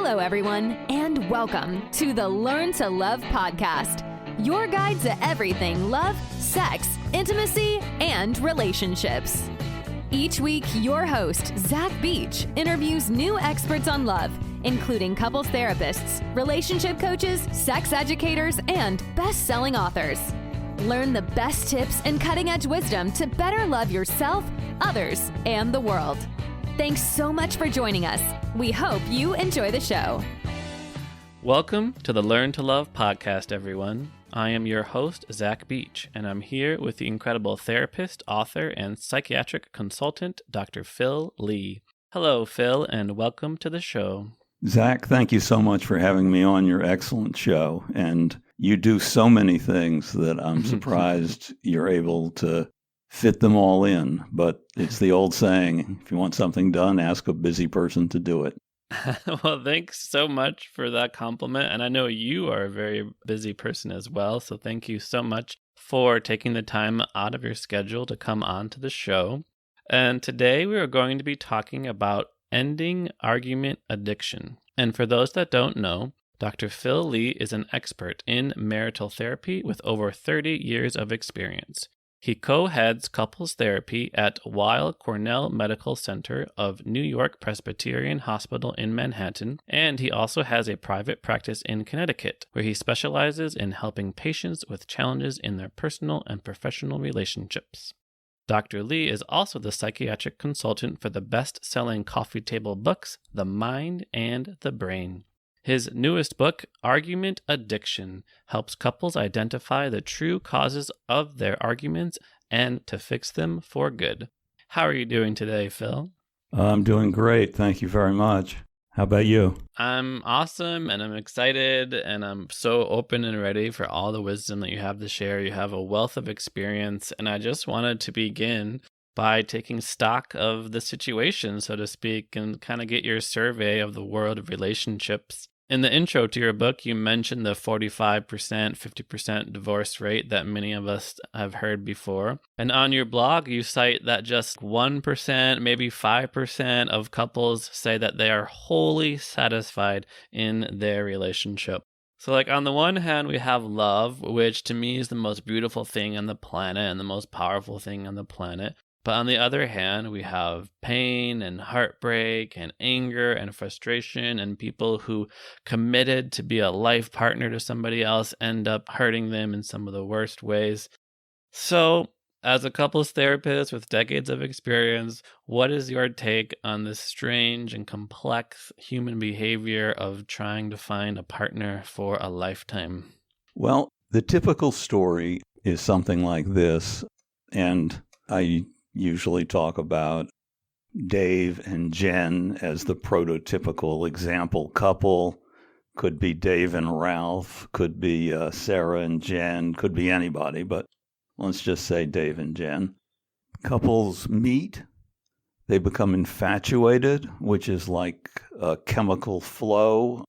Hello, everyone, and welcome to the Learn to Love podcast, your guide to everything love, sex, intimacy, and relationships. Each week, your host, Zach Beach, interviews new experts on love, including couples therapists, relationship coaches, sex educators, and best-selling authors. Learn the best tips and cutting-edge wisdom to better love yourself, others, and the world. Thanks so much for joining us. We hope you enjoy the show. Welcome to the Learn to Love podcast, everyone. I am your host, Zach Beach, and I'm here with the incredible therapist, author, and psychiatric consultant, Dr. Phil Lee. Hello, Phil, and welcome to the show. Zach, thank you so much for having me on your excellent show. And you do so many things that I'm surprised you're able to fit them all in. But it's the old saying, if you want something done, ask a busy person to do it. Well, thanks so much for that compliment. And I know you are a very busy person as well. So thank you so much for taking the time out of your schedule to come on to the show. And today we are going to be talking about ending argument addiction. And for those that don't know, Dr. Phil Lee is an expert in marital therapy with over 30 years of experience. He co-heads couples therapy at Weill Cornell Medical Center of New York Presbyterian Hospital in Manhattan, and he also has a private practice in Connecticut, where he specializes in helping patients with challenges in their personal and professional relationships. Dr. Lee is also the psychiatric consultant for the best-selling coffee table books, The Mind and the Brain. His newest book, Argument Addiction, helps couples identify the true causes of their arguments and to fix them for good. How are you doing today, Phil? I'm doing great. Thank you very much. How about you? I'm awesome, and I'm excited, and I'm so open and ready for all the wisdom that you have to share. You have a wealth of experience, and I just wanted to begin by taking stock of the situation, so to speak, and kind of get your survey of the world of relationships. In the intro to your book, you mentioned the 45%, 50% divorce rate that many of us have heard before. And on your blog, you cite that just 1%, maybe 5% of couples say that they are wholly satisfied in their relationship. So on the one hand, we have love, which to me is the most beautiful thing on the planet and the most powerful thing on the planet. But on the other hand, we have pain and heartbreak and anger and frustration, and people who committed to be a life partner to somebody else end up hurting them in some of the worst ways. So, as a couples therapist with decades of experience, what is your take on this strange and complex human behavior of trying to find a partner for a lifetime? Well, the typical story is something like this, and I usually talk about Dave and Jen as the prototypical example couple. Could be Dave and Ralph, could be Sarah and Jen, could be anybody, but let's just say Dave and Jen. Couples meet, they become infatuated, which is like a chemical flow.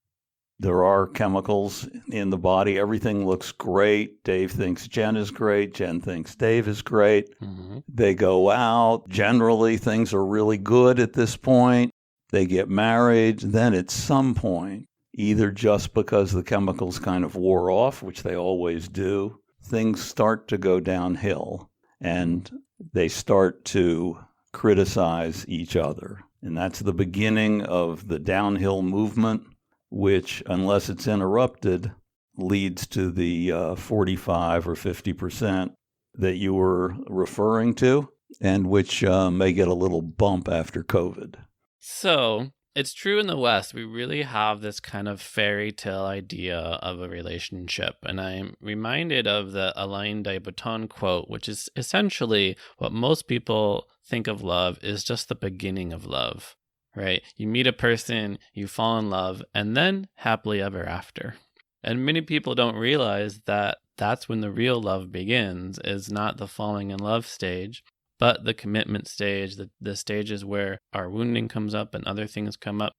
There are chemicals in the body. Everything looks great. Dave thinks Jen is great. Jen thinks Dave is great. Mm-hmm. They go out. Generally, things are really good at this point. They get married. Then at some point, either just because the chemicals kind of wore off, which they always do, things start to go downhill and they start to criticize each other. And that's the beginning of the downhill movement, which, unless it's interrupted, leads to the 45 or 50% that you were referring to, and which may get a little bump after COVID. So, it's true in the West, we really have this kind of fairy tale idea of a relationship. And I'm reminded of the Alain de Botton quote, which is essentially what most people think of love is just the beginning of love. Right? You meet a person, you fall in love, and then happily ever after. And many people don't realize that that's when the real love begins, is not the falling in love stage, but the commitment stage, the stages where our wounding comes up and other things come up.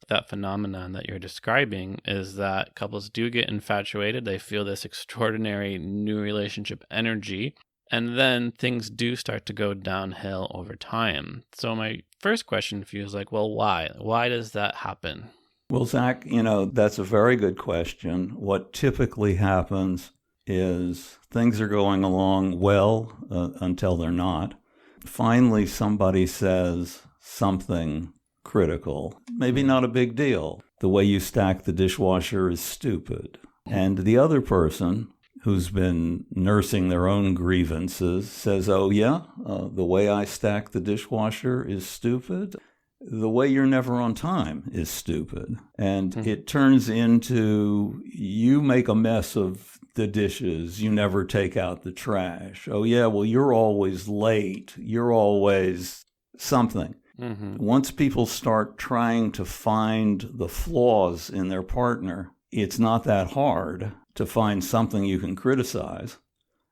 That phenomenon that you're describing is that couples do get infatuated. They feel this extraordinary new relationship energy. And then things do start to go downhill over time. So my first question for you is well, why? Why does that happen? Well, Zach, that's a very good question. What typically happens is things are going along well until they're not. Finally, somebody says something critical, maybe not a big deal. The way you stack the dishwasher is stupid. And the other person who's been nursing their own grievances says, oh, yeah, the way I stack the dishwasher is stupid. The way you're never on time is stupid. And it turns into you make a mess of the dishes. You never take out the trash. Oh, yeah, well, you're always late. You're always something. Once people start trying to find the flaws in their partner, it's not that hard to find something you can criticize.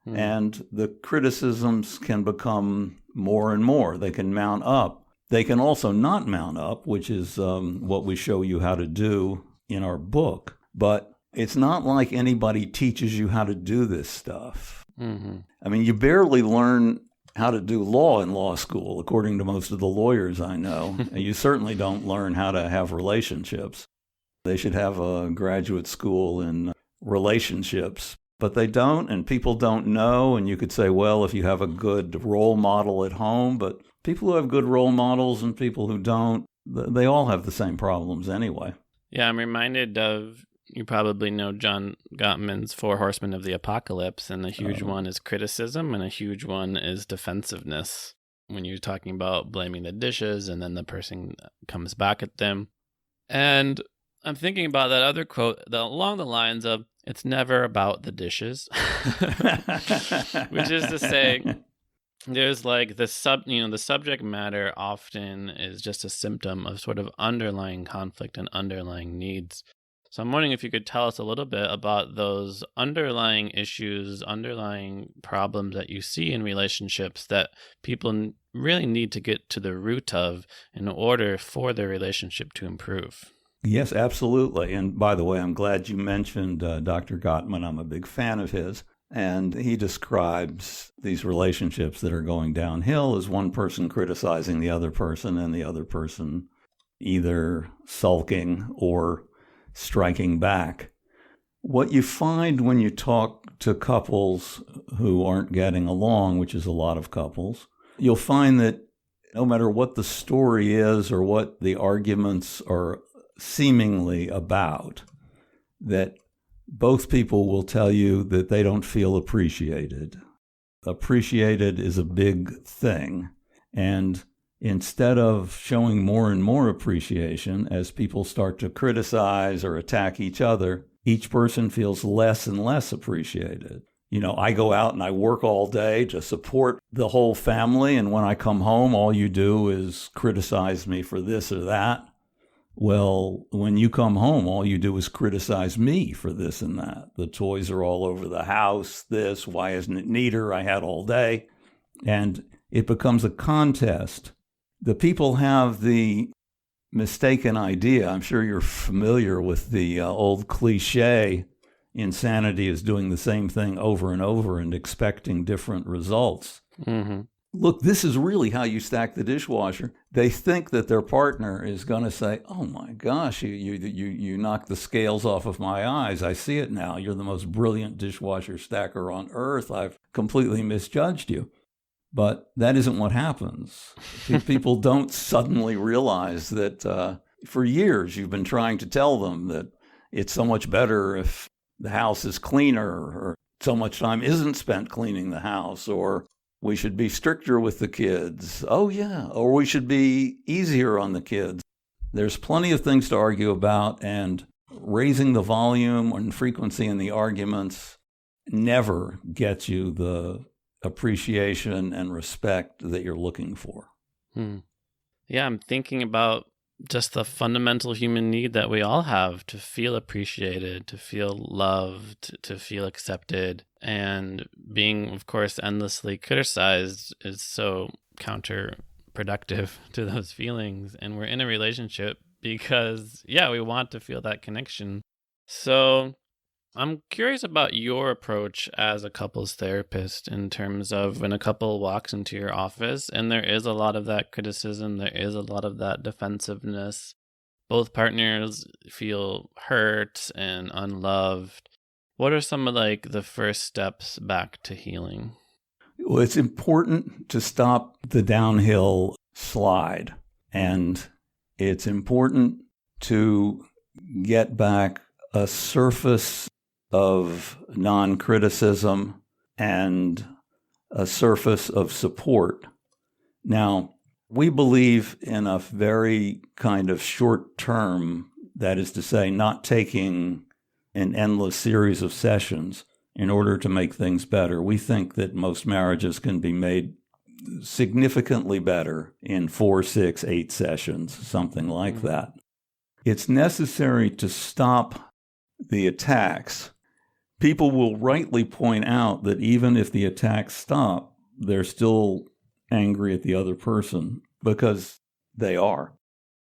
And the criticisms can become more and more. They can mount up. They can also not mount up, which is what we show you how to do in our book. But it's not like anybody teaches you how to do this stuff. I mean, you barely learn how to do law in law school, according to most of the lawyers I know. You certainly don't learn how to have relationships. They should have a graduate school in relationships, but they don't, and people don't know. And you could say, well, if you have a good role model at home, but people who have good role models and people who don't, they all have the same problems anyway. Yeah, I'm reminded of, you probably know John Gottman's Four Horsemen of the Apocalypse, and a huge one is criticism, and a huge one is defensiveness. When you're talking about blaming the dishes, and then the person comes back at them. And I'm thinking about that other quote along the lines of, it's never about the dishes, which is to say, there's like the subject matter often is just a symptom of sort of underlying conflict and underlying needs. So I'm wondering if you could tell us a little bit about those underlying issues, underlying problems that you see in relationships that people really need to get to the root of in order for their relationship to improve. Yes, absolutely. And by the way, I'm glad you mentioned Dr. Gottman. I'm a big fan of his. And he describes these relationships that are going downhill as one person criticizing the other person and the other person either sulking or striking back. What you find when you talk to couples who aren't getting along, which is a lot of couples, you'll find that no matter what the story is or what the arguments are seemingly about, that both people will tell you that they don't feel appreciated. Appreciated is a big thing. And instead of showing more and more appreciation as people start to criticize or attack each other, each person feels less and less appreciated. I go out and I work all day to support the whole family, and when I come home, all you do is criticize me for this or that. Well, when you come home, all you do is criticize me for this and that. The toys are all over the house, this, why isn't it neater? I had all day. And it becomes a contest. The people have the mistaken idea. I'm sure you're familiar with the old cliche, insanity is doing the same thing over and over and expecting different results. Look, this is really how you stack the dishwasher. They think that their partner is going to say, oh my gosh, you knocked the scales off of my eyes. I see it now. You're the most brilliant dishwasher stacker on earth. I've completely misjudged you. But that isn't what happens. People don't suddenly realize that for years you've been trying to tell them that it's so much better if the house is cleaner, or so much time isn't spent cleaning the house, or we should be stricter with the kids. Oh, yeah. Or we should be easier on the kids. There's plenty of things to argue about, and raising the volume and frequency in the arguments never gets you the appreciation and respect that you're looking for. Yeah, I'm thinking about just the fundamental human need that we all have to feel appreciated, to feel loved, to feel accepted. And being, of course, endlessly criticized is so counterproductive to those feelings. And we're in a relationship because, we want to feel that connection. So I'm curious about your approach as a couples therapist in terms of when a couple walks into your office and there is a lot of that criticism, there is a lot of that defensiveness. both partners feel hurt and unloved. What are some of like the first steps back to healing? Well, it's important to stop the downhill slide, and it's important to get back a surface of non-criticism and a surface of support. Now, we believe in a very kind of short term, that is to say, not taking an endless series of sessions in order to make things better. We think that most marriages can be made significantly better in 4, 6, 8 sessions, something like that. It's necessary to stop the attacks. People will rightly point out that even if the attacks stop, they're still angry at the other person, because they are.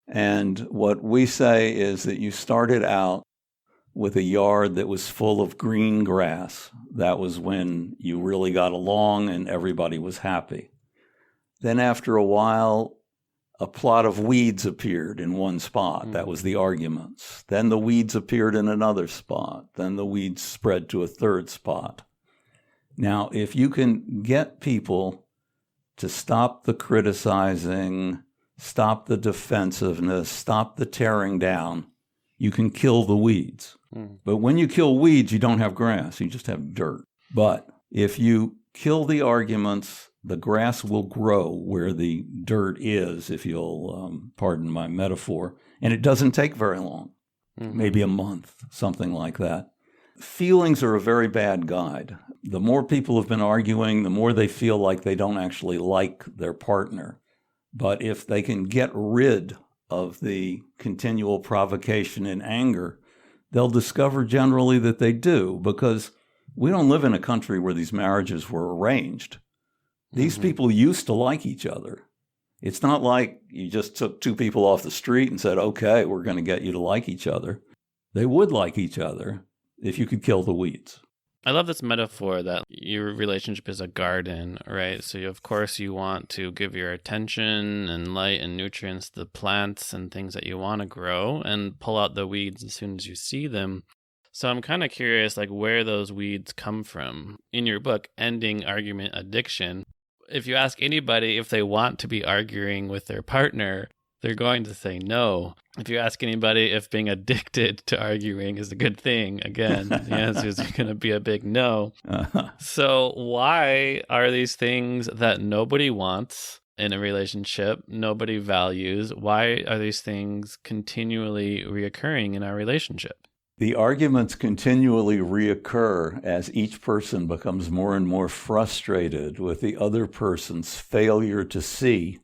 And what we say is that you started out with a yard that was full of green grass. That was when you really got along and everybody was happy. Then after a while, a plot of weeds appeared in one spot. That was the arguments. Then the weeds appeared in another spot. Then the weeds spread to a third spot. Now, if you can get people to stop the criticizing, stop the defensiveness, stop the tearing down, you can kill the weeds. But when you kill weeds, you don't have grass. You just have dirt. But if you kill the arguments, the grass will grow where the dirt is, if you'll pardon my metaphor. And it doesn't take very long, maybe a month, something like that. Feelings are a very bad guide. The more people have been arguing, the more they feel like they don't actually like their partner. But if they can get rid of the continual provocation and anger, they'll discover generally that they do, because we don't live in a country where these marriages were arranged. These people used to like each other. It's not like you just took 2 people off the street and said, okay, we're going to get you to like each other. They would like each other if you could kill the weeds. I love this metaphor that your relationship is a garden, right? So, of course, you want to give your attention and light and nutrients to the plants and things that you want to grow, and pull out the weeds as soon as you see them. So I'm kind of curious, like, where those weeds come from. In your book, Ending Argument Addiction, if you ask anybody if they want to be arguing with their partner, they're going to say no. If you ask anybody if being addicted to arguing is a good thing, again, the answer is going to be a big no. So why are these things that nobody wants in a relationship, nobody values, why are these things continually reoccurring in our relationship? The arguments continually reoccur as each person becomes more and more frustrated with the other person's failure to see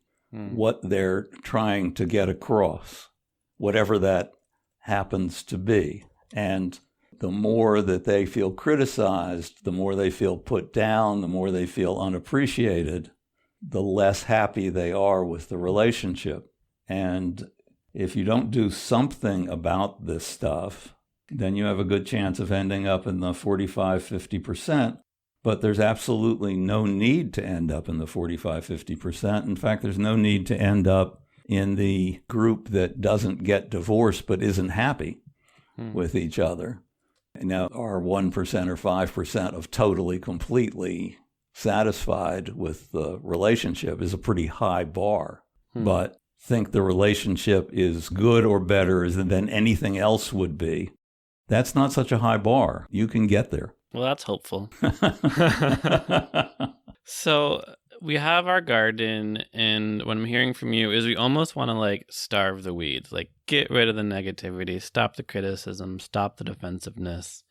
what they're trying to get across, whatever that happens to be. And the more that they feel criticized, the more they feel put down, the more they feel unappreciated, the less happy they are with the relationship. And if you don't do something about this stuff, then you have a good chance of ending up in the 45-50%. But there's absolutely no need to end up in the 45-50%. In fact, there's no need to end up in the group that doesn't get divorced but isn't happy with each other. Now, our 1% or 5% of totally, completely satisfied with the relationship is a pretty high bar. But think the relationship is good or better than anything else would be. That's not such a high bar. You can get there. Well, that's hopeful. So we have our garden, and what I'm hearing from you is we almost want to like starve the weeds, like get rid of the negativity, stop the criticism, stop the defensiveness.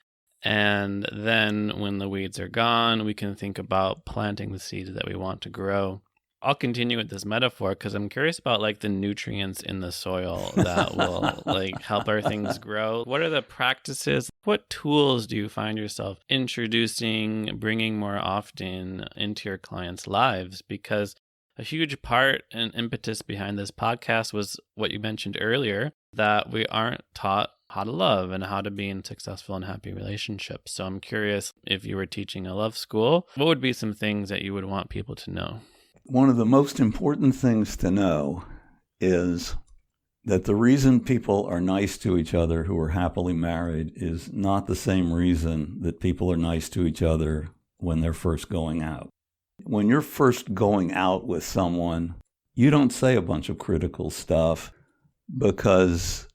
And then when the weeds are gone, we can think about planting the seeds that we want to grow. I'll continue with this metaphor because I'm curious about like the nutrients in the soil that will like help our things grow. What are the practices? What tools do you find yourself introducing, bringing more often into your clients' lives? Because a huge part and impetus behind this podcast was what you mentioned earlier, that we aren't taught how to love and how to be in successful and happy relationships. So I'm curious, if you were teaching a love school, what would be some things that you would want people to know? One of the most important things to know is that the reason people are nice to each other who are happily married is not the same reason that people are nice to each other when they're first going out. When you're first going out with someone, you don't say a bunch of critical stuff because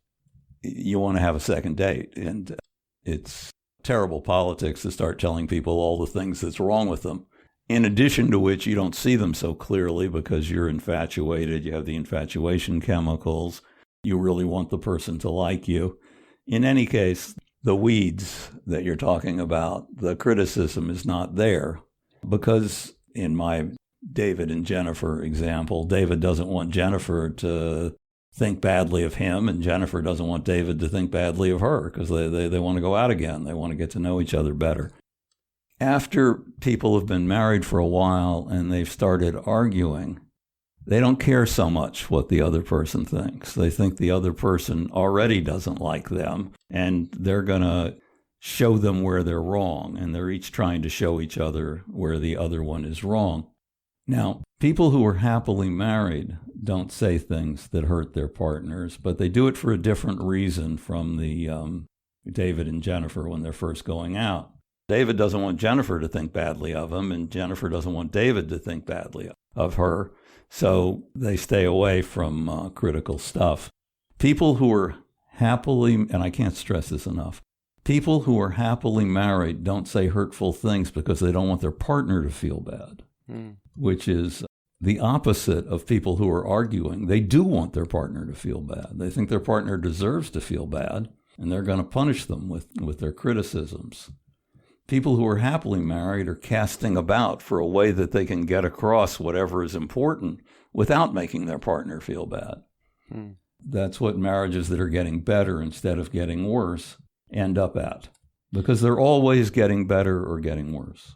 you want to have a second date. And it's terrible politics to start telling people all the things that's wrong with them. In addition to which, you don't see them so clearly because you're infatuated. You have the infatuation chemicals. You really want the person to like you. In any case, the weeds that you're talking about, the criticism is not there because in my David and Jennifer example, David doesn't want Jennifer to think badly of him, and Jennifer doesn't want David to think badly of her because they want to go out again. They want to get to know each other better. After people have been married for a while and they've started arguing, they don't care so much what the other person thinks. They think the other person already doesn't like them, and they're going to show them where they're wrong, and they're each trying to show each other where the other one is wrong. Now, people who are happily married don't say things that hurt their partners, but they do it for a different reason from the David and Jennifer when they're first going out. David doesn't want Jennifer to think badly of him, and Jennifer doesn't want David to think badly of her, so they stay away from critical stuff. People who are happily, and I can't stress this enough, people who are happily married don't say hurtful things because they don't want their partner to feel bad. Which is the opposite of people who are arguing. They do want their partner to feel bad. They think their partner deserves to feel bad, and they're going to punish them with their criticisms. People who are happily married are casting about for a way that they can get across whatever is important without making their partner feel bad. That's what marriages that are getting better instead of getting worse end up at, because they're always getting better or getting worse.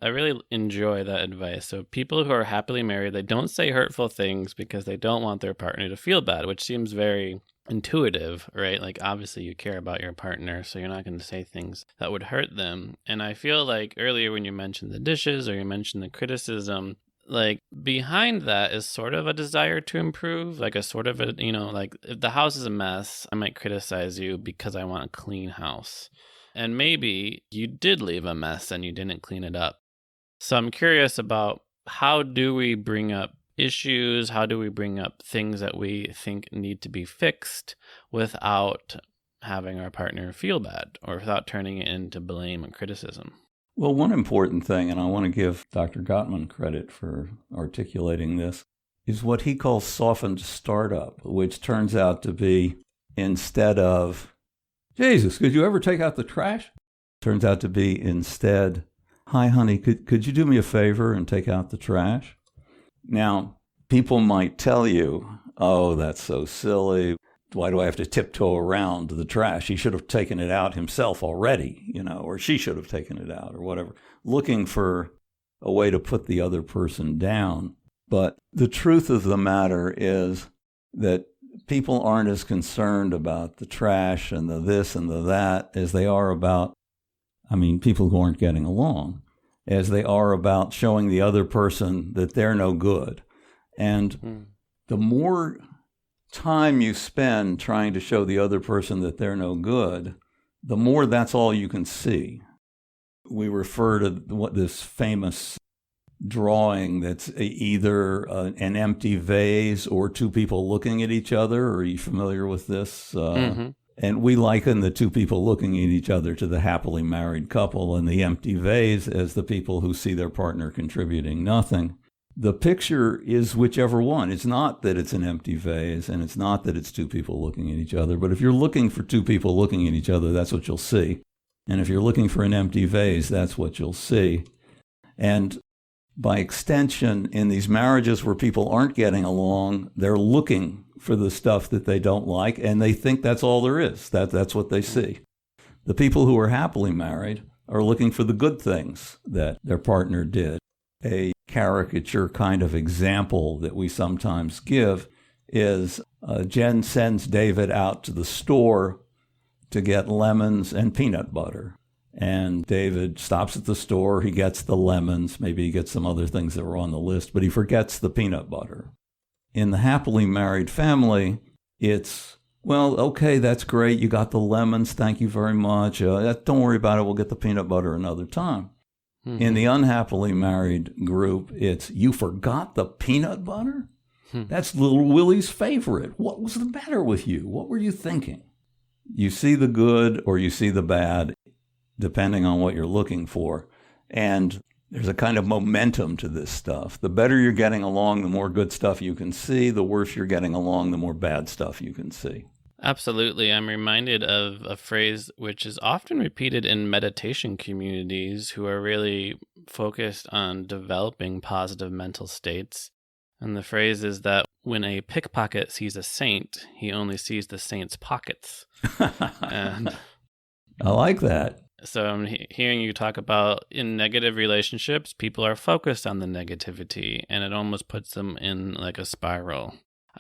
I really enjoy that advice. So people who are happily married, they don't say hurtful things because they don't want their partner to feel bad, which seems very intuitive, right? Like, obviously you care about your partner, so you're not going to say things that would hurt them. And I feel like earlier when you mentioned the dishes or you mentioned the criticism, like behind that is sort of a desire to improve, like a sort of a, like if the house is a mess, I might criticize you because I want a clean house. And maybe you did leave a mess and you didn't clean it up. So I'm curious about how do we bring up issues? How do we bring up things that we think need to be fixed without having our partner feel bad or without turning it into blame and criticism? Well, one important thing, and I want to give Dr. Gottman credit for articulating this, is what he calls softened startup, which turns out to be instead of, Jesus, could you ever take out the trash? Turns out to be instead, hi, honey, could you do me a favor and take out the trash? Now, people might tell you, oh, that's so silly. Why do I have to tiptoe around the trash? He should have taken it out himself already, or she should have taken it out or whatever, looking for a way to put the other person down. But the truth of the matter is that people aren't as concerned about the trash and the this and the that as they are about, people who aren't getting along, as they are about showing the other person that they're no good. And the more time you spend trying to show the other person that they're no good, the more that's all you can see. We refer to this famous drawing that's either an empty vase or two people looking at each other. Are you familiar with this? And we liken the two people looking at each other to the happily married couple and the empty vase as the people who see their partner contributing nothing. The picture is whichever one. It's not that it's an empty vase, and it's not that it's two people looking at each other. But if you're looking for two people looking at each other, that's what you'll see. And if you're looking for an empty vase, that's what you'll see. And by extension, in these marriages where people aren't getting along, they're looking for the stuff that they don't like, and they think that's all there is. That's what they see. The people who are happily married are looking for the good things that their partner did. A caricature kind of example that we sometimes give is Jen sends David out to the store to get lemons and peanut butter. And David stops at the store, he gets the lemons, maybe he gets some other things that were on the list, but he forgets the peanut butter. In the happily married family, It's, well, okay, that's great. You got the lemons. Thank you very much. Don't worry about it. We'll get the peanut butter another time. Mm-hmm. In the unhappily married group, it's, you forgot the peanut butter? That's little Willie's favorite. What was the matter with you? What were you thinking? You see the good or you see the bad, depending on what you're looking for. And there's a kind of momentum to this stuff. The better you're getting along, the more good stuff you can see. The worse you're getting along, the more bad stuff you can see. Absolutely. I'm reminded of a phrase which is often repeated in meditation communities who are really focused on developing positive mental states. And the phrase is that when a pickpocket sees a saint, he only sees the saint's pockets. And I like that. So I'm hearing you talk about in negative relationships, people are focused on the negativity, and it almost puts them in like a spiral.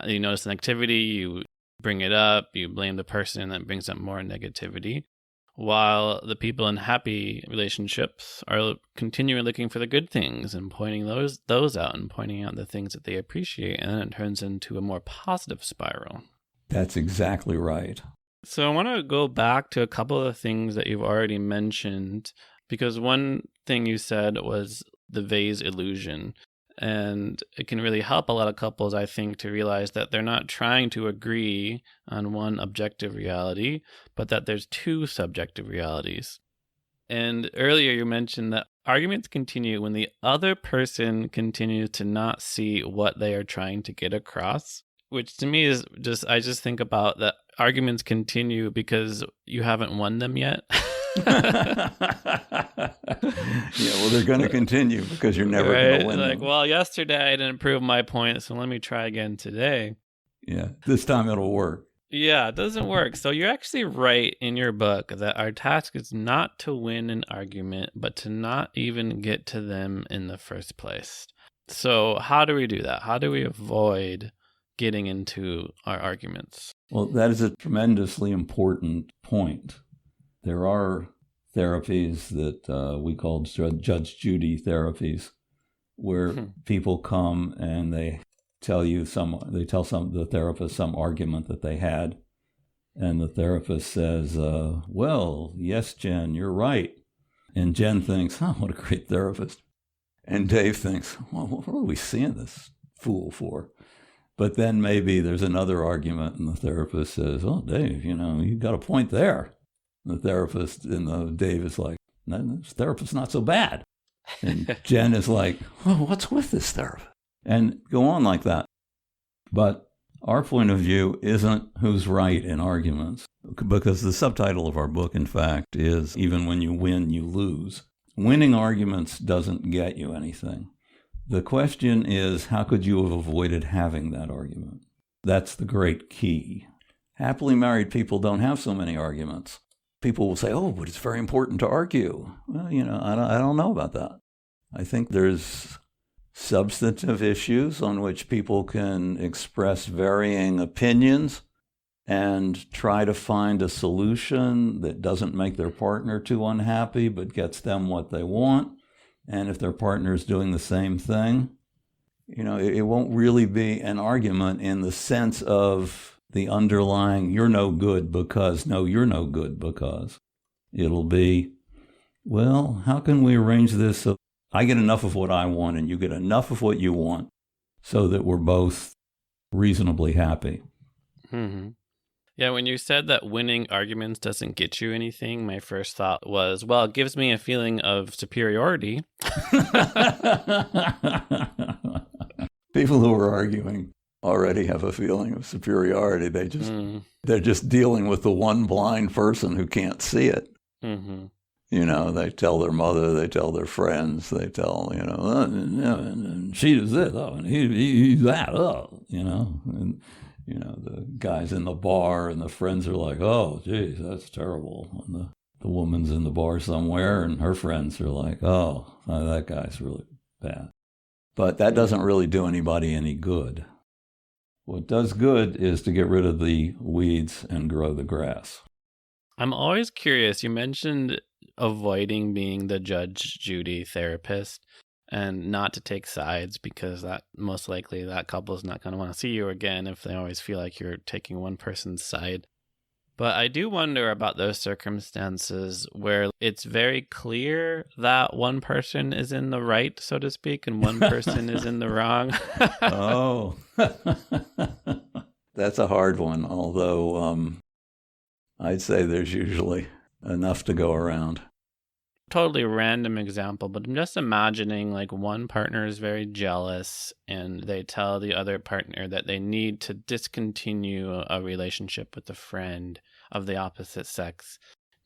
You notice an activity, you bring it up, you blame the person, and that brings up more negativity. While the people in happy relationships are continually looking for the good things and pointing those out and pointing out the things that they appreciate, and then it turns into a more positive spiral. That's exactly right. So I want to go back to a couple of the things that you've already mentioned, because one thing you said was the vase illusion. And it can really help a lot of couples, I think, to realize that they're not trying to agree on one objective reality, but that there's two subjective realities. And earlier you mentioned that arguments continue when the other person continues to not see what they are trying to get across, which to me is just, I just think about that arguments continue because you haven't won them yet. Yeah, well, they're going to continue because you're never going to win like, them. Well, yesterday I didn't prove my point, so let me try again today. Yeah, this time it'll work. Yeah, it doesn't work. So you're actually right in your book that our task is not to win an argument, but to not even get to them in the first place. So how do we do that? How do we avoid getting into our arguments? Well, that is a tremendously important point. There are therapies that we call Judge Judy therapies, where people come and they tell the therapist some argument that they had, and the therapist says, well, yes, Jen, you're right. And Jen thinks, oh, what a great therapist. And Dave thinks, well, what are we seeing this fool for? But then maybe there's another argument, and the therapist says, oh, Dave, you got a point there. The therapist and Dave is like, no, this therapist's not so bad. And Jen is like, oh, what's with this therapist? And go on like that. But our point of view isn't who's right in arguments, because the subtitle of our book, in fact, is Even When You Win, You Lose. Winning arguments doesn't get you anything. The question is, how could you have avoided having that argument? That's the great key. Happily married people don't have so many arguments. People will say, oh, but it's very important to argue. Well, I don't know about that. I think there's substantive issues on which people can express varying opinions and try to find a solution that doesn't make their partner too unhappy, but gets them what they want. And if their partner is doing the same thing, it won't really be an argument in the sense of the underlying, you're no good because, no, you're no good because. It'll be, well, how can we arrange this so I get enough of what I want and you get enough of what you want so that we're both reasonably happy? Mm-hmm. Yeah, when you said that winning arguments doesn't get you anything, my first thought was, well, it gives me a feeling of superiority. People who are arguing already have a feeling of superiority. They're just dealing with the one blind person who can't see it. Mm-hmm. They tell their mother, they tell their friends, they tell, and she does this, and he's that, and the guys in the bar and the friends are like, oh, geez, that's terrible. And the woman's in the bar somewhere and her friends are like, oh, that guy's really bad. But that doesn't really do anybody any good. What does good is to get rid of the weeds and grow the grass. I'm always curious. You mentioned avoiding being the Judge Judy therapist. and not to take sides, because that most likely that couple is not going to want to see you again if they always feel like you're taking one person's side. But I do wonder about those circumstances where it's very clear that one person is in the right, so to speak, and one person is in the wrong. Oh, that's a hard one. Although I'd say there's usually enough to go around. Totally random example, but I'm just imagining like one partner is very jealous and they tell the other partner that they need to discontinue a relationship with a friend of the opposite sex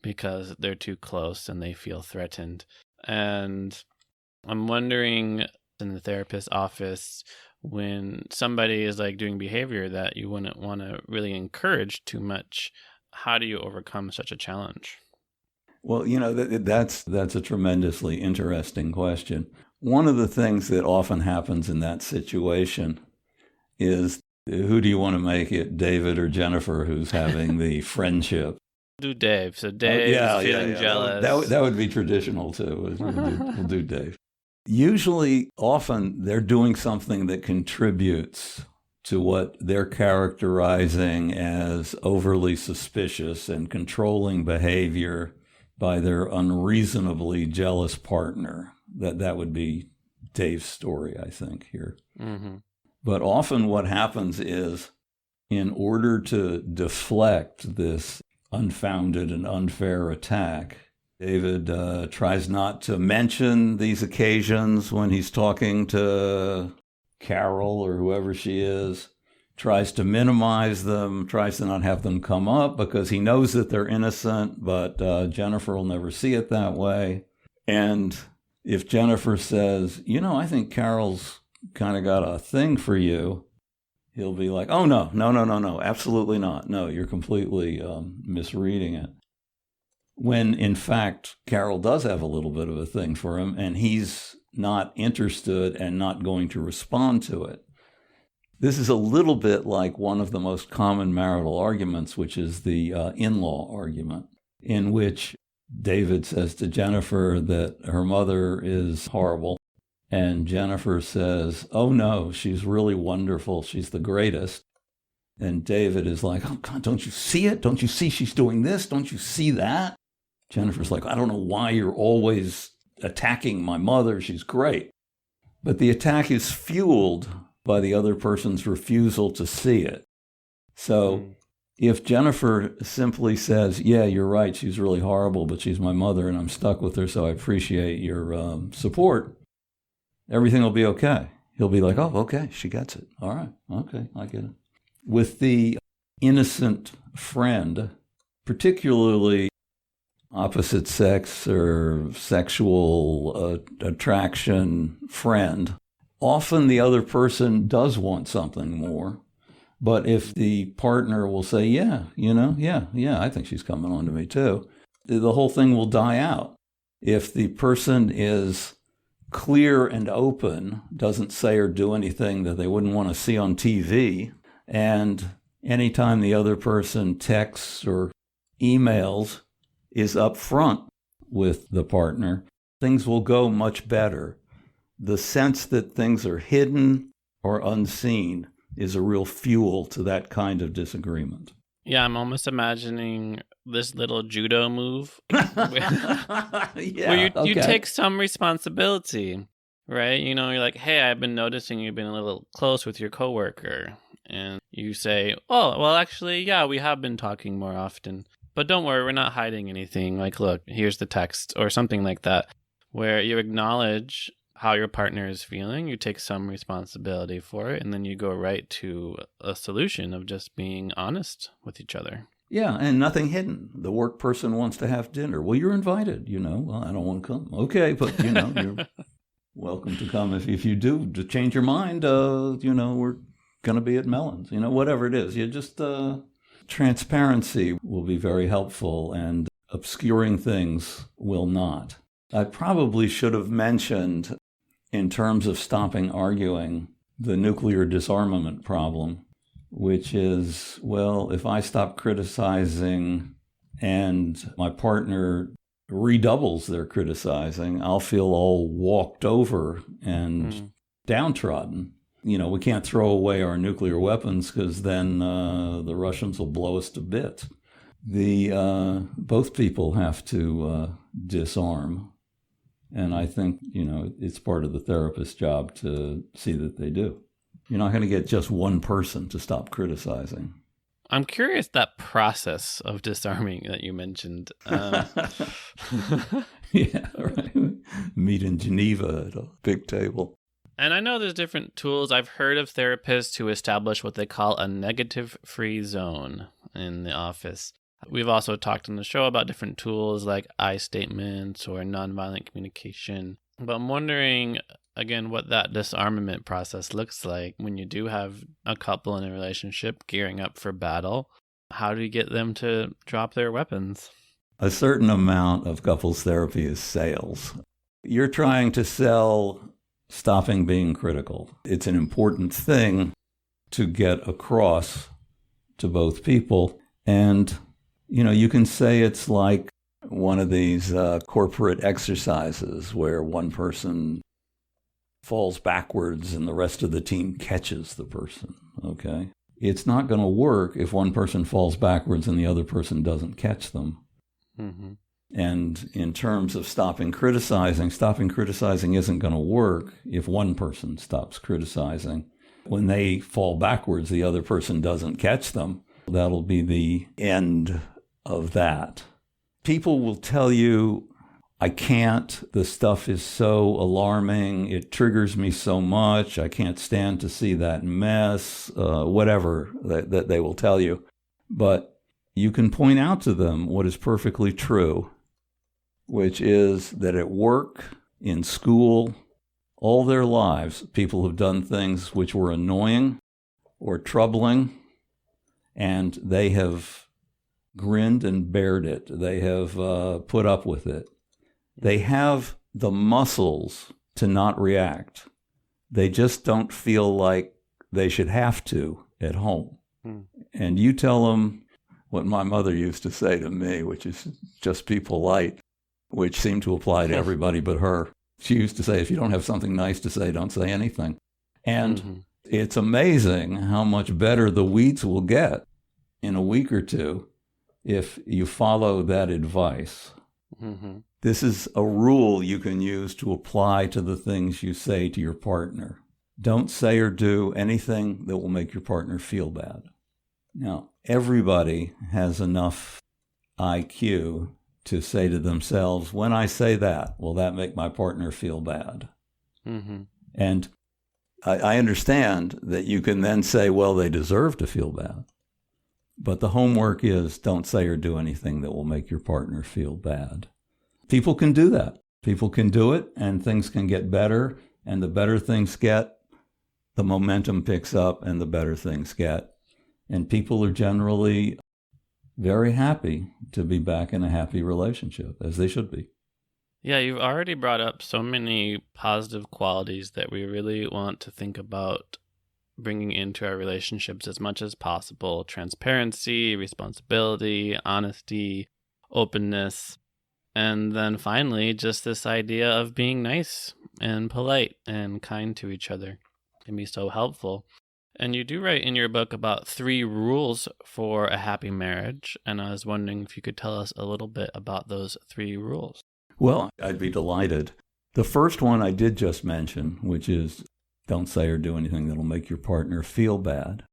because they're too close and they feel threatened. And I'm wondering, in the therapist's office, when somebody is like doing behavior that you wouldn't want to really encourage too much, how do you overcome such a challenge? Well, that's a tremendously interesting question. One of the things that often happens in that situation is, who do you want to make it, David or Jennifer, who's having the friendship? Do Dave. So Dave is feeling jealous. That would be traditional, too. We'll do Dave. Usually, often, they're doing something that contributes to what they're characterizing as overly suspicious and controlling behavior by their unreasonably jealous partner. That would be Dave's story, I think, here. Mm-hmm. But often what happens is, in order to deflect this unfounded and unfair attack, David tries not to mention these occasions when he's talking to Carol or whoever she is, tries to minimize them, tries to not have them come up because he knows that they're innocent, but Jennifer will never see it that way. And if Jennifer says, I think Carol's kind of got a thing for you, he'll be like, oh, no, absolutely not. No, you're completely misreading it. When, in fact, Carol does have a little bit of a thing for him, and he's not interested and not going to respond to it. This is a little bit like one of the most common marital arguments, which is the in-law argument, in which David says to Jennifer that her mother is horrible, and Jennifer says, oh no, she's really wonderful, she's the greatest. And David is like, oh God, don't you see it? Don't you see she's doing this? Don't you see that? Jennifer's like, I don't know why you're always attacking my mother, she's great. But the attack is fueled by the other person's refusal to see it. So if Jennifer simply says, yeah, you're right, she's really horrible, but she's my mother and I'm stuck with her, so I appreciate your support, everything will be okay. He'll be like, oh, okay, she gets it. All right, okay, I get it. With the innocent friend, particularly opposite sex or sexual attraction friend, often the other person does want something more. But if the partner will say, yeah, I think she's coming on to me too, the whole thing will die out. If the person is clear and open, doesn't say or do anything that they wouldn't want to see on TV, and anytime the other person texts or emails is upfront with the partner, things will go much better. The sense that things are hidden or unseen is a real fuel to that kind of disagreement. Yeah, I'm almost imagining this little judo move where you take some responsibility, right? You're like, hey, I've been noticing you've been a little close with your coworker. And you say, oh, well, actually, yeah, we have been talking more often. But don't worry, we're not hiding anything. Like, look, here's the text or something like that, where you acknowledge how your partner is feeling, you take some responsibility for it, and then you go right to a solution of just being honest with each other. Yeah, and nothing hidden. The work person wants to have dinner. Well, you're invited, Well, I don't want to come. Okay, but, you're welcome to come. If you do, to change your mind, we're going to be at Mellon's, whatever it is. You just, transparency will be very helpful, and obscuring things will not. I probably should have mentioned, in terms of stopping arguing, the nuclear disarmament problem, which is, well, if I stop criticizing and my partner redoubles their criticizing, I'll feel all walked over and downtrodden. We can't throw away our nuclear weapons because then the Russians will blow us to bits. Both people have to disarm. And I think, it's part of the therapist's job to see that they do. You're not going to get just one person to stop criticizing. I'm curious that process of disarming that you mentioned. Yeah, right. Meet in Geneva at a big table. And I know there's different tools. I've heard of therapists who establish what they call a negative-free zone in the office. We've also talked on the show about different tools like I statements or nonviolent communication. But I'm wondering, again, what that disarmament process looks like when you do have a couple in a relationship gearing up for battle. How do you get them to drop their weapons? A certain amount of couples therapy is sales. You're trying to sell stopping being critical. It's an important thing to get across to both people. And, you can say it's like one of these corporate exercises where one person falls backwards and the rest of the team catches the person, okay? It's not going to work if one person falls backwards and the other person doesn't catch them. Mm-hmm. And in terms of stopping criticizing isn't going to work if one person stops criticizing. When they fall backwards, the other person doesn't catch them. That'll be the end of that. People will tell you, I can't, the stuff is so alarming, it triggers me so much, I can't stand to see that mess, whatever that they will tell you. But you can point out to them what is perfectly true, which is that at work, in school, all their lives, people have done things which were annoying or troubling, and they have grinned and bared it. They have put up with it. They have the muscles to not react. They just don't feel like they should have to at home. And you tell them what my mother used to say to me, which is just be polite, which seemed to apply to everybody but her. She used to say, if you don't have something nice to say, don't say anything. And it's amazing how much better the weeds will get in a week or two if you follow that advice. This is a rule you can use to apply to the things you say to your partner. Don't say or do anything that will make your partner feel bad. Now, everybody has enough IQ to say to themselves, when I say that, will that make my partner feel bad? And I understand that you can then say, well, they deserve to feel bad. But the homework is don't say or do anything that will make your partner feel bad. People can do that. People can do it, and things can get better. And the better things get, the momentum picks up, and the better things get. And people are generally very happy to be back in a happy relationship, as they should be. Yeah, you've already brought up so many positive qualities that we really want to think about bringing into our relationships as much as possible. Transparency, responsibility, honesty, openness, and then finally, just this idea of being nice and polite and kind to each other can be so helpful. And you do write in your book about 3 rules for a happy marriage, and I was wondering if you could tell us a little bit about those 3 rules. Well, I'd be delighted. The first one I did just mention, which is don't say or do anything that'll make your partner feel bad.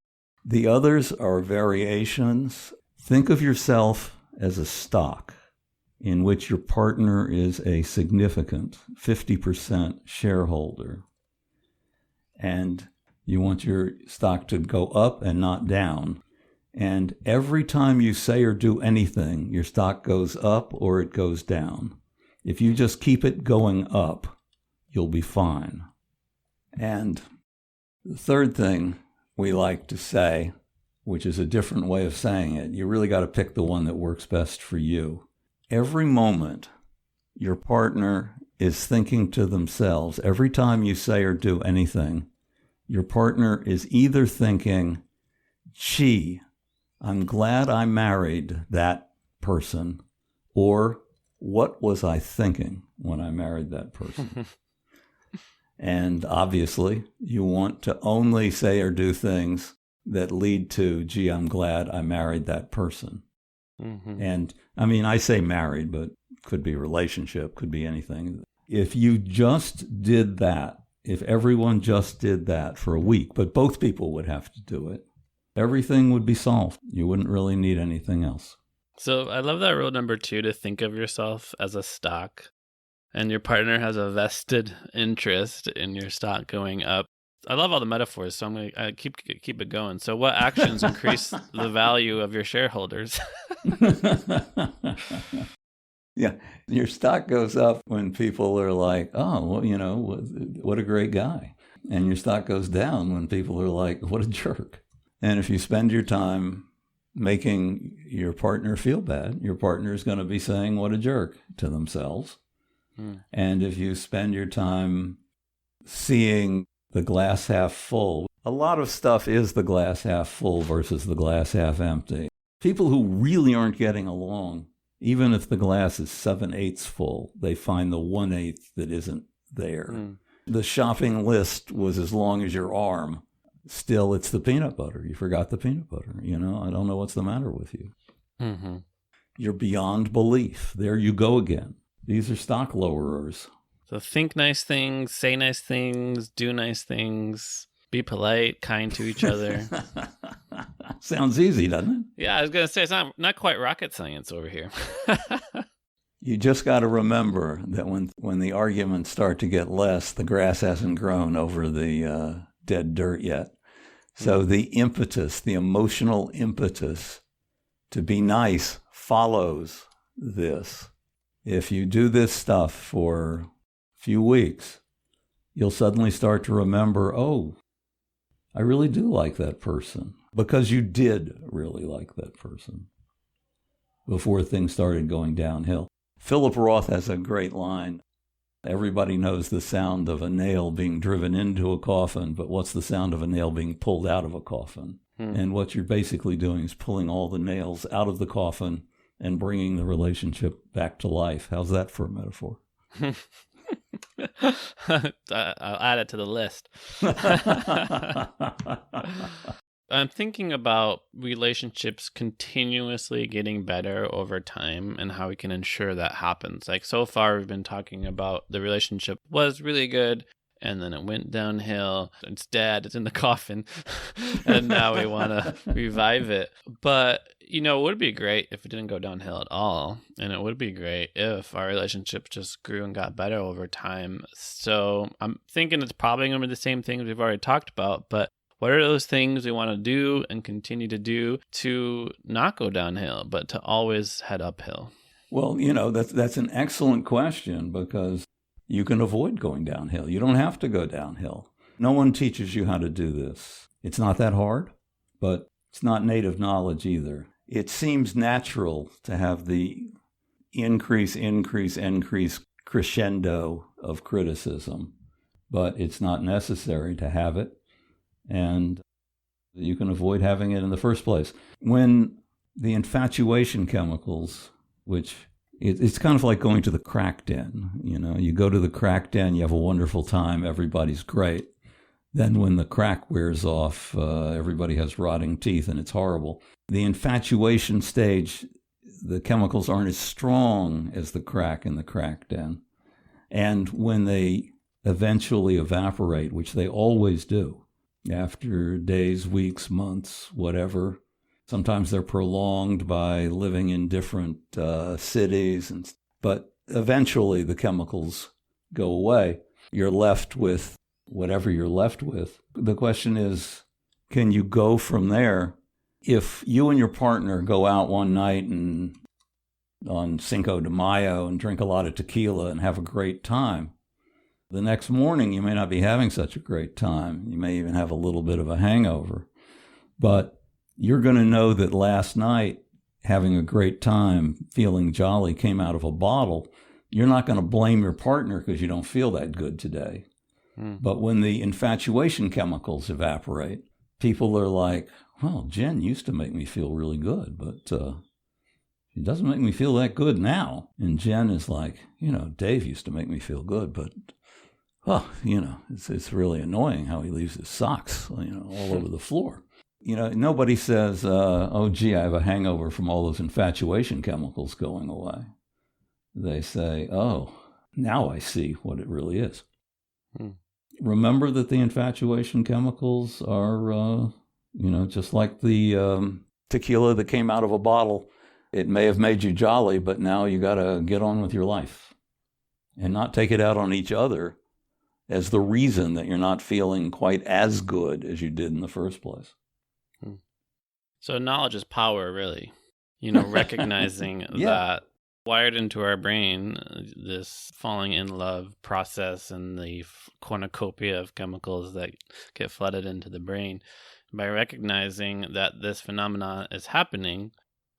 The others are variations. Think of yourself as a stock in which your partner is a significant 50% shareholder. And you want your stock to go up and not down. And every time you say or do anything, your stock goes up or it goes down. If you just keep it going up, you'll be fine. And the third thing we like to say, which is a different way of saying it, you really got to pick the one that works best for you. Every moment your partner is thinking to themselves, every time you say or do anything, your partner is either thinking, gee, I'm glad I married that person, or what was I thinking when I married that person? And obviously, you want to only say or do things that lead to, gee, I'm glad I married that person. Mm-hmm. And I mean, I say married, but could be relationship, could be anything. If you just did that, if everyone just did that for a week, but both people would have to do it, everything would be solved. You wouldn't really need anything else. So I love that rule number 2, to think of yourself as a stock, and your partner has a vested interest in your stock going up. I love all the metaphors, so I'm going to keep it going. So what actions increase the value of your shareholders? Yeah, your stock goes up when people are like, oh, well, you know, what a great guy. And your stock goes down when people are like, what a jerk. And if you spend your time making your partner feel bad, your partner is going to be saying, what a jerk, to themselves. And if you spend your time seeing the glass half full, a lot of stuff is the glass half full versus the glass half empty. People who really aren't getting along, even if the glass is 7/8 full, they find the 1/8 that isn't there. The shopping list was as long as your arm. Still, it's the peanut butter. You forgot the peanut butter. You know, I don't know what's the matter with you. Mm-hmm. You're beyond belief. There you go again. These are stock lowerers. So think nice things, say nice things, do nice things, be polite, kind to each other. Sounds easy, doesn't it? Yeah, I was going to say, it's not quite rocket science over here. You just got to remember that when the arguments start to get less, the grass hasn't grown over the dead dirt yet. So the impetus, the emotional impetus to be nice follows this. If you do this stuff for a few weeks, you'll suddenly start to remember, oh, I really do like that person, because you did really like that person before things started going downhill. Philip Roth has a great line. Everybody knows the sound of a nail being driven into a coffin, but what's the sound of a nail being pulled out of a coffin? And what you're basically doing is pulling all the nails out of the coffin and bringing the relationship back to life. How's that for a metaphor? I'll add it to the list. I'm thinking about relationships continuously getting better over time and how we can ensure that happens. Like, so far, we've been talking about the relationship was really good, and then it went downhill. It's dead. It's in the coffin. And now we want to revive it. But, you know, it would be great if it didn't go downhill at all. And it would be great if our relationship just grew and got better over time. So I'm thinking it's probably going to be the same things we've already talked about. But what are those things we want to do and continue to do to not go downhill, but to always head uphill? Well, you know, that's an excellent question, because you can avoid going downhill. You don't have to go downhill. No one teaches you how to do this. It's not that hard, but it's not native knowledge either. It seems natural to have the increase crescendo of criticism, but it's not necessary to have it, and you can avoid having it in the first place. When the infatuation chemicals, which it's kind of like going to the crack den. You know, you go to the crack den, you have a wonderful time, everybody's great. Then when the crack wears off, everybody has rotting teeth and it's horrible. The infatuation stage, the chemicals aren't as strong as the crack in the crack den. And when they eventually evaporate, which they always do, after days, weeks, months, whatever, sometimes they're prolonged by living in different cities, but eventually the chemicals go away. You're left with whatever you're left with. The question is, can you go from there? If you and your partner go out one night and on Cinco de Mayo and drink a lot of tequila and have a great time, the next morning you may not be having such a great time. You may even have a little bit of a hangover. But you're going to know that last night, having a great time, feeling jolly, came out of a bottle. You're not going to blame your partner because you don't feel that good today. But when the infatuation chemicals evaporate, people are like, well, Jen used to make me feel really good, but She doesn't make me feel that good now. And Jen is like, Dave used to make me feel good, but, it's really annoying how he leaves his socks, all over the floor. Nobody says, oh, gee, I have a hangover from all those infatuation chemicals going away. They say, oh, now I see what it really is. Remember that the infatuation chemicals are, just like the tequila that came out of a bottle. It may have made you jolly, but now you got to get on with your life and not take it out on each other as the reason that you're not feeling quite as good as you did in the first place. So knowledge is power, really. Recognizing that wired into our brain, this falling in love process and the cornucopia of chemicals that get flooded into the brain. By recognizing that this phenomenon is happening,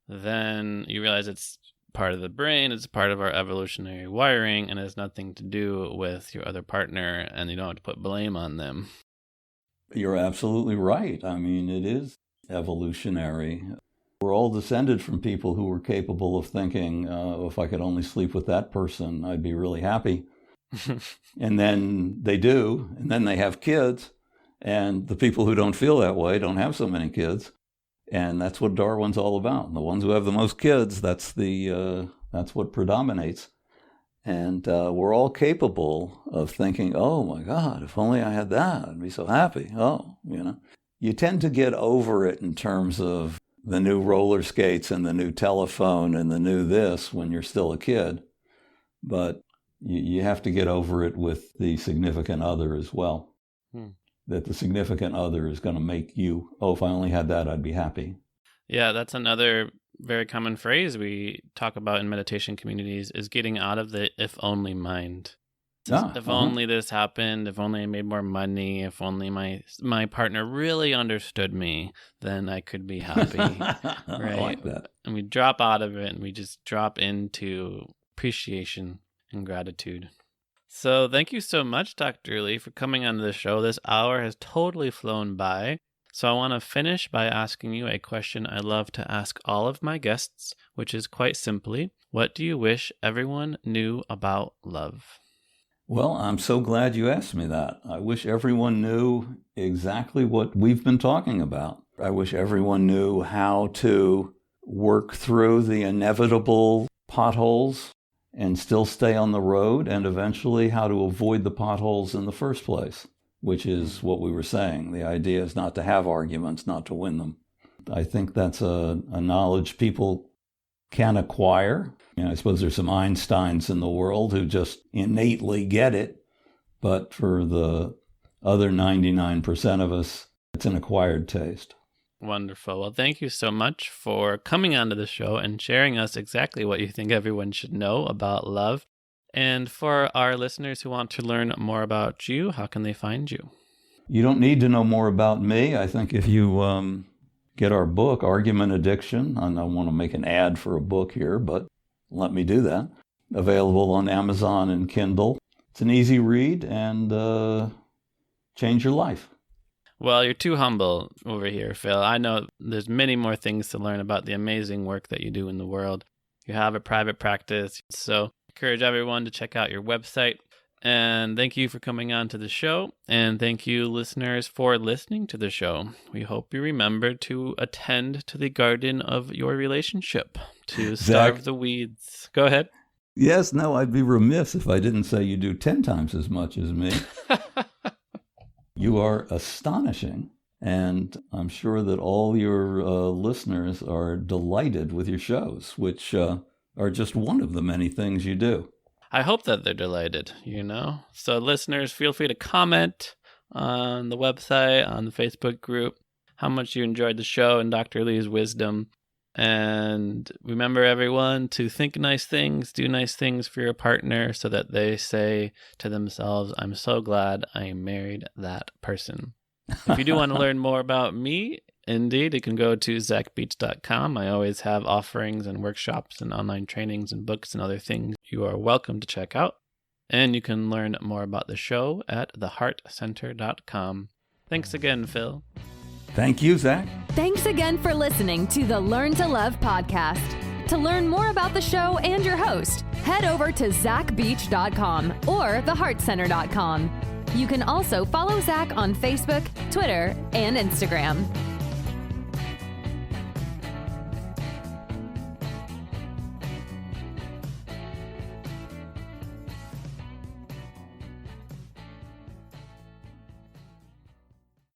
then you realize it's part of the brain, it's part of our evolutionary wiring, and it has nothing to do with your other partner, and you don't have to put blame on them. You're absolutely right. I mean, it is evolutionary. We're all descended from people who were capable of thinking, if I could only sleep with that person, I'd be really happy. And then they do, and then they have kids, and the people who don't feel that way don't have so many kids. And that's what Darwin's all about. The ones who have the most kids, that's what predominates. And we're all capable of thinking, oh my God, if only I had that, I'd be so happy. You tend to get over it in terms of the new roller skates and the new telephone and the new this when you're still a kid. But you have to get over it with the significant other as well. That the significant other is going to make you, if I only had that, I'd be happy. Yeah, that's another very common phrase we talk about in meditation communities is getting out of the if only mind. If only this happened, if only I made more money, if only my partner really understood me, then I could be happy. Right? I like that. And we drop out of it and we just drop into appreciation and gratitude. So thank you so much, Dr. Lee, for coming on the show. This hour has totally flown by. So I want to finish by asking you a question I love to ask all of my guests, which is quite simply, what do you wish everyone knew about love? Well, I'm so glad you asked me that. I wish everyone knew exactly what we've been talking about. I wish everyone knew how to work through the inevitable potholes and still stay on the road, and eventually how to avoid the potholes in the first place, which is what we were saying. The idea is not to have arguments, not to win them. I think that's a knowledge people can acquire. I suppose there's some Einsteins in the world who just innately get it, but for the other 99% of us, it's an acquired taste. Wonderful. Well, thank you so much for coming onto the show and sharing us exactly what you think everyone should know about love. And for our listeners who want to learn more about you, how can they find you? You don't need to know more about me. I think if you get our book, Argument Addiction, I don't want to make an ad for a book here, but let me do that. Available on Amazon and Kindle. It's an easy read and change your life. Well, you're too humble over here, Phil. I know there's many more things to learn about the amazing work that you do in the world. You have a private practice, so I encourage everyone to check out your website. And thank you for coming on to the show. And thank you, listeners, for listening to the show. We hope you remember to attend to the garden of your relationship, to starve the weeds. Go ahead. Yes, no, I'd be remiss if I didn't say you do 10 times as much as me. You are astonishing, and I'm sure that all your listeners are delighted with your shows, which are just one of the many things you do. I hope that they're delighted, So listeners, feel free to comment on the website, on the Facebook group, how much you enjoyed the show and Dr. Lee's wisdom. And remember, everyone, to think nice things, do nice things for your partner so that they say to themselves, I'm so glad I married that person. If you do want to learn more about me, indeed, you can go to zachbeach.com. I always have offerings and workshops and online trainings and books and other things you are welcome to check out. And you can learn more about the show at theheartcenter.com. Thanks again, Phil. Thank you, Zach. Thanks again for listening to the Learn to Love podcast. To learn more about the show and your host, head over to zachbeach.com or theheartcenter.com. You can also follow Zach on Facebook, Twitter, and Instagram.